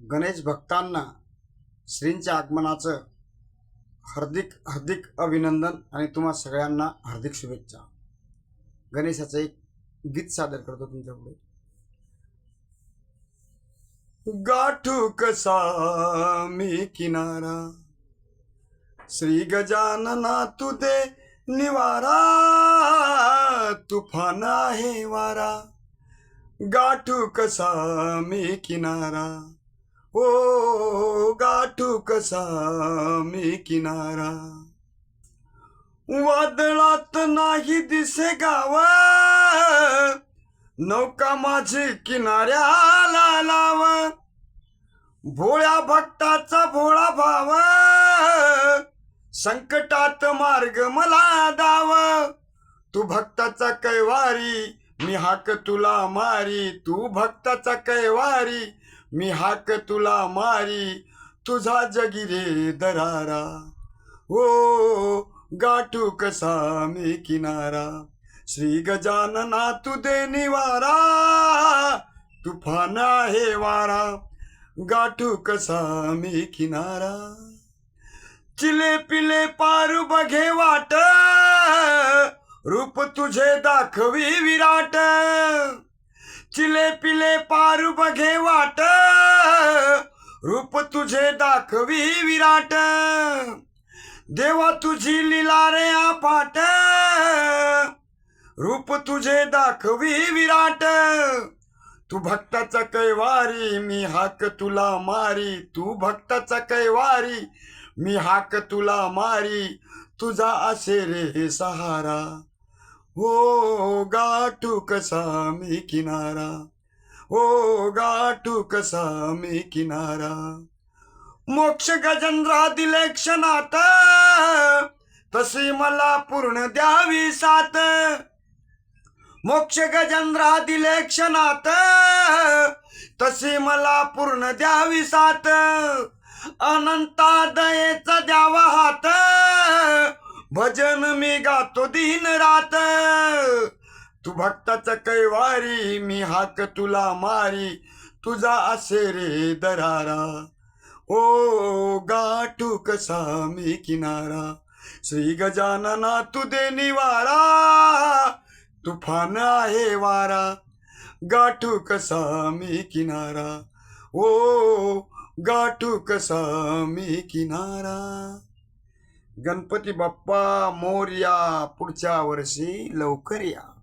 गणेश भक्तांना श्रींच्या आगमनाचं हार्दिक हार्दिक अभिनंदन आणि तुम्हा सगळ्यांना हार्दिक शुभेच्छा। गणेशाचं एक गीत सादर करतो तुमच्यापुढे। गाठू कसा मी किनारा, श्री गजानना तू दे निवारा, तुफान आहे वारा। गाठू कसा मी किनारा, ओ गाठू कसा मी किनारा। वादळात नाही दिसे गाव, नौका माझी किनाऱ्याला लाव। भोळ्या भक्ताचा भोळा भाव, संकटात मार्ग मला दाव। तू भक्ताचा कैवारी, मी हाक तुला मारी। तू भक्ताचा कैवारी, मी हाक तुला मारी। तुझा जगी रे दरारा, ओ गाठू कसा मी किनारा। श्री गजानना तू दे निवारा, तुफान आहे वारा। गाठू कसा मी किनारा। चिले पिले पारू बघे वाट, रूप तुझे दाखवी विराट। चिले पिले पारू बघे वाट, रूप तुझे दाखवी विराट। देवा तुझी लीला रे अफाट, रूप तुझे दाखवी विराट। तू भक्ताचा कैवारी, मी हाक तुला मारी। तू भक्ताचा कैवारी, मी हाक तुला मारी। तुझा असे रे सहारा, हो गाठू कसा मी किनारा। हो गाठू कसा मी किनारा। मोक्ष गजेंद्रा दिले क्षणात, तशी मला पूर्ण द्यावी साथ। मोक्ष गजेंद्रा दिले क्षणात, तशी मला पूर्ण द्यावी साथ। अनंता दयेचा द्यावा हात, भजन मी गातो दिन रात। तू भक्ताचा कैवारी, मी हाक तुला मारी। तुझा असे रे दरारा, ओ गाठू कसा मी किनारा। श्री गजानना तू दे निवारा, तुफान आहे वारा। गाठू कसा मी किनारा, ओ गाठू कसा मी किनारा। गणपती बाप्पा मोरया, पुढच्या वर्षी लवकर या।